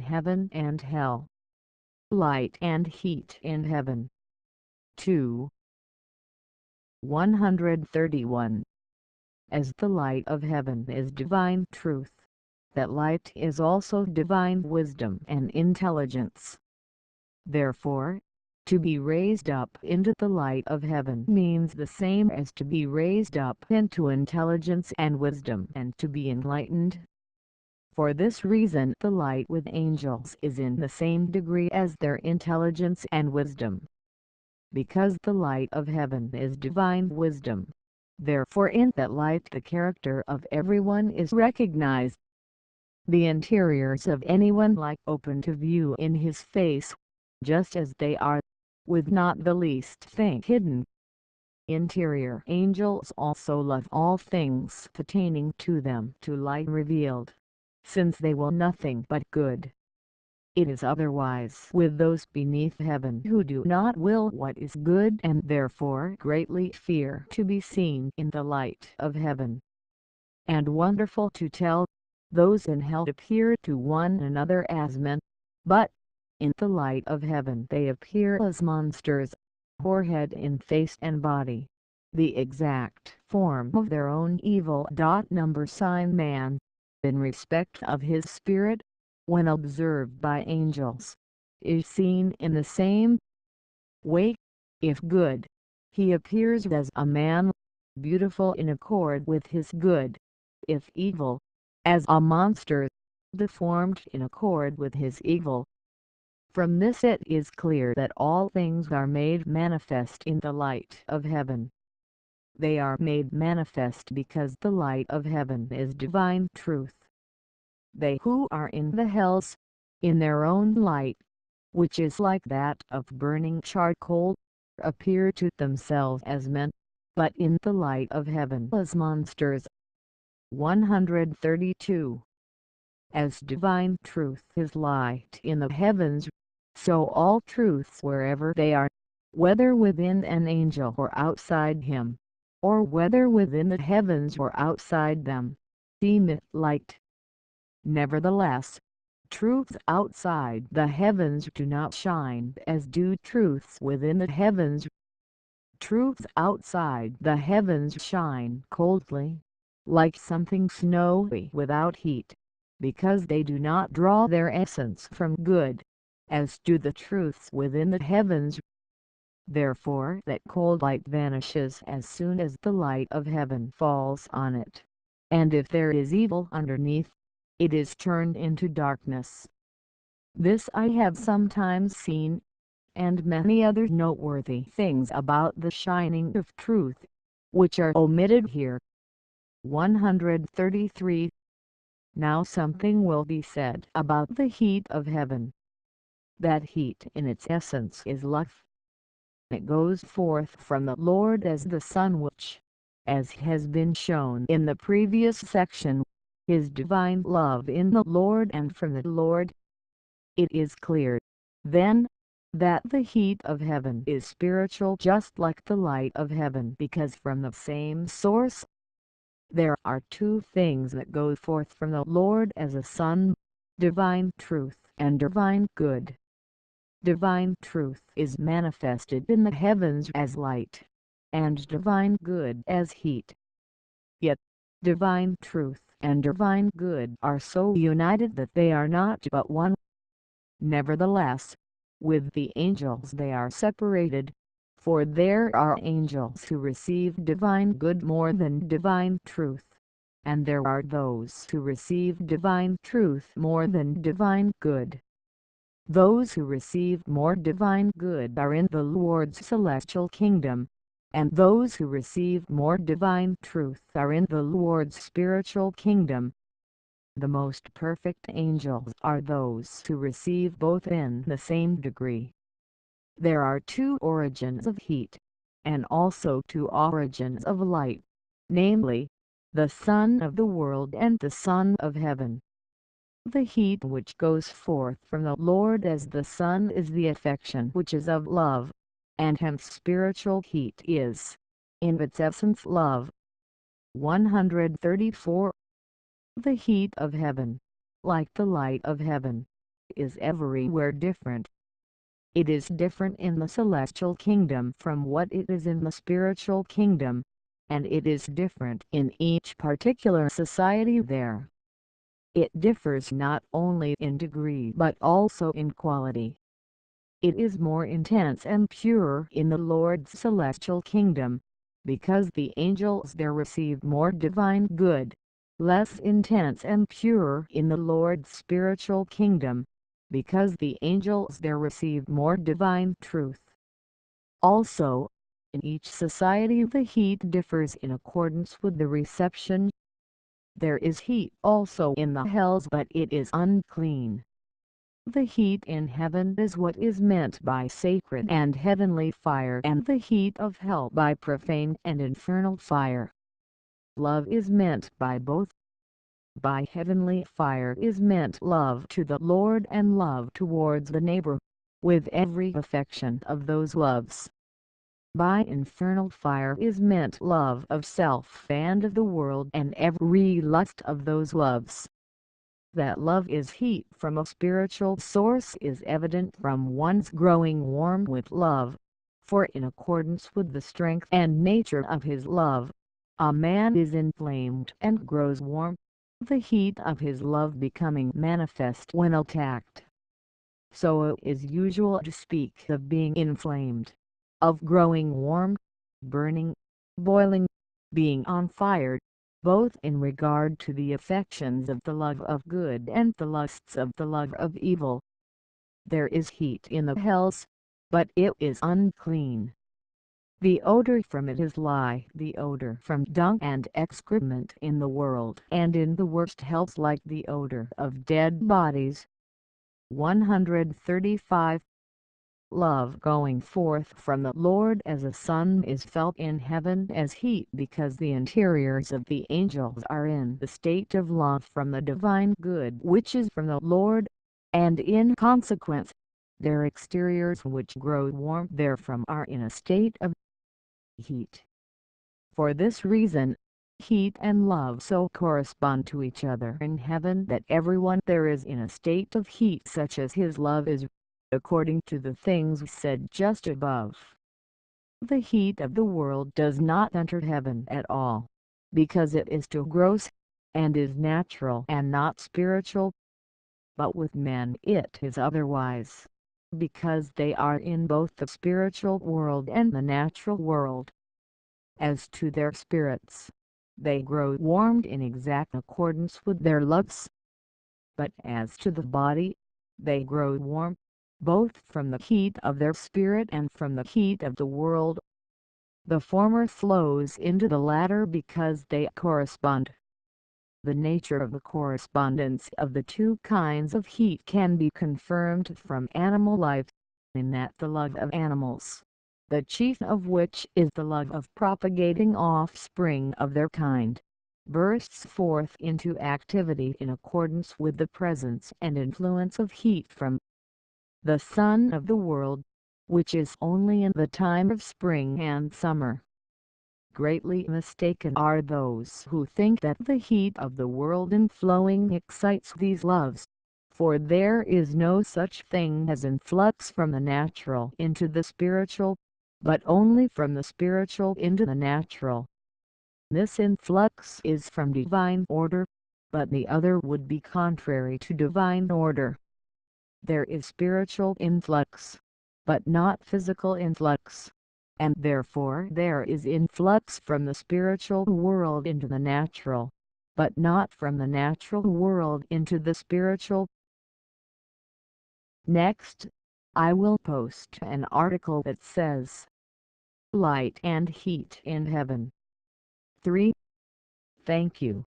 heaven and hell. Light and heat in heaven. 2. 131. As the light of heaven is divine truth, that light is also divine wisdom and intelligence. Therefore, to be raised up into the light of heaven means the same as to be raised up into intelligence and wisdom and to be enlightened. For this reason the light with angels is in the same degree as their intelligence and wisdom. Because the light of heaven is divine wisdom, therefore in that light the character of everyone is recognized. The interiors of anyone lie open to view in his face, just as they are, with not the least thing hidden. Interior angels also love all things pertaining to them to lie revealed, since they will nothing but good. It is otherwise with those beneath heaven who do not will what is good and therefore greatly fear to be seen in the light of heaven. And wonderful to tell, those in hell appear to one another as men, but in the light of heaven they appear as monsters, forehead in face and body, the exact form of their own evil. Number sign man, in respect of his spirit, when observed by angels, is seen in the same way. If good, he appears as a man, beautiful in accord with his good; if evil, as a monster, deformed in accord with his evil. From this it is clear that all things are made manifest in the light of heaven. They are made manifest because the light of heaven is divine truth. They who are in the hells, in their own light, which is like that of burning charcoal, appear to themselves as men, but in the light of heaven as monsters. 132. As divine truth is light in the heavens, so all truths wherever they are, whether within an angel or outside him, or whether within the heavens or outside them, seemeth light. Nevertheless, truths outside the heavens do not shine as do truths within the heavens. Truths outside the heavens shine coldly, like something snowy without heat, because they do not draw their essence from good, as do the truths within the heavens. Therefore that cold light vanishes as soon as the light of heaven falls on it, and if there is evil underneath, it is turned into darkness. This I have sometimes seen, and many other noteworthy things about the shining of truth, which are omitted here. 133. Now something will be said about the heat of heaven. That heat in its essence is love. It goes forth from the Lord as the sun which, as has been shown in the previous section, is divine love in the Lord and from the Lord. It is clear, then, that the heat of heaven is spiritual just like the light of heaven because from the same source. There are two things that go forth from the Lord as a sun, divine truth and divine good. Divine truth is manifested in the heavens as light, and divine good as heat. Yet, divine truth and divine good are so united that they are not but one. Nevertheless, with the angels they are separated, for there are angels who receive divine good more than divine truth, and there are those who receive divine truth more than divine good. Those who receive more divine good are in the Lord's celestial kingdom, and those who receive more divine truth are in the Lord's spiritual kingdom. The most perfect angels are those who receive both in the same degree. There are two origins of heat, and also two origins of light, namely, the sun of the world and the sun of heaven. The heat which goes forth from the Lord as the sun is the affection which is of love, and hence spiritual heat is, in its essence, love. 134. The heat of heaven, like the light of heaven, is everywhere different. It is different in the celestial kingdom from what it is in the spiritual kingdom, and it is different in each particular society there. It differs not only in degree but also in quality. It is more intense and pure in the Lord's celestial kingdom, because the angels there receive more divine good, less intense and pure in the Lord's spiritual kingdom, because the angels there receive more divine truth. Also, in each society the heat differs in accordance with the reception. There is heat also in the hells, but it is unclean. The heat in heaven is what is meant by sacred and heavenly fire, and the heat of hell by profane and infernal fire. Love is meant by both. By heavenly fire is meant love to the Lord and love towards the neighbor, with every affection of those loves. By infernal fire is meant love of self and of the world and every lust of those loves. That love is heat from a spiritual source is evident from one's growing warm with love, for in accordance with the strength and nature of his love, a man is inflamed and grows warm, the heat of his love becoming manifest when attacked. So it is usual to speak of being inflamed, of growing warm, burning, boiling, being on fire, both in regard to the affections of the love of good and the lusts of the love of evil. There is heat in the hells, but it is unclean. The odor from it is like the odor from dung and excrement in the world, and in the worst hells like the odor of dead bodies. 135. Love going forth from the Lord as a sun is felt in heaven as heat, because the interiors of the angels are in the state of love from the divine good which is from the Lord, and in consequence, their exteriors which grow warm therefrom are in a state of heat. For this reason, heat and love so correspond to each other in heaven that everyone there is in a state of heat such as his love is, according to the things said just above. The heat of the world does not enter heaven at all, because it is too gross, and is natural and not spiritual. But with men it is otherwise, because they are in both the spiritual world and the natural world. As to their spirits, they grow warmed in exact accordance with their lusts. But as to the body, they grow warm, both from the heat of their spirit and from the heat of the world. The former flows into the latter because they correspond. The nature of the correspondence of the two kinds of heat can be confirmed from animal life, in that the love of animals, the chief of which is the love of propagating offspring of their kind, bursts forth into activity in accordance with the presence and influence of heat from the sun of the world, which is only in the time of spring and summer. Greatly mistaken are those who think that the heat of the world inflowing excites these loves, for there is no such thing as influx from the natural into the spiritual, but only from the spiritual into the natural. This influx is from divine order, but the other would be contrary to divine order. There is spiritual influx, but not physical influx, and therefore there is influx from the spiritual world into the natural, but not from the natural world into the spiritual. Next, I will post an article that says Light and Heat in Heaven. 3. Thank you.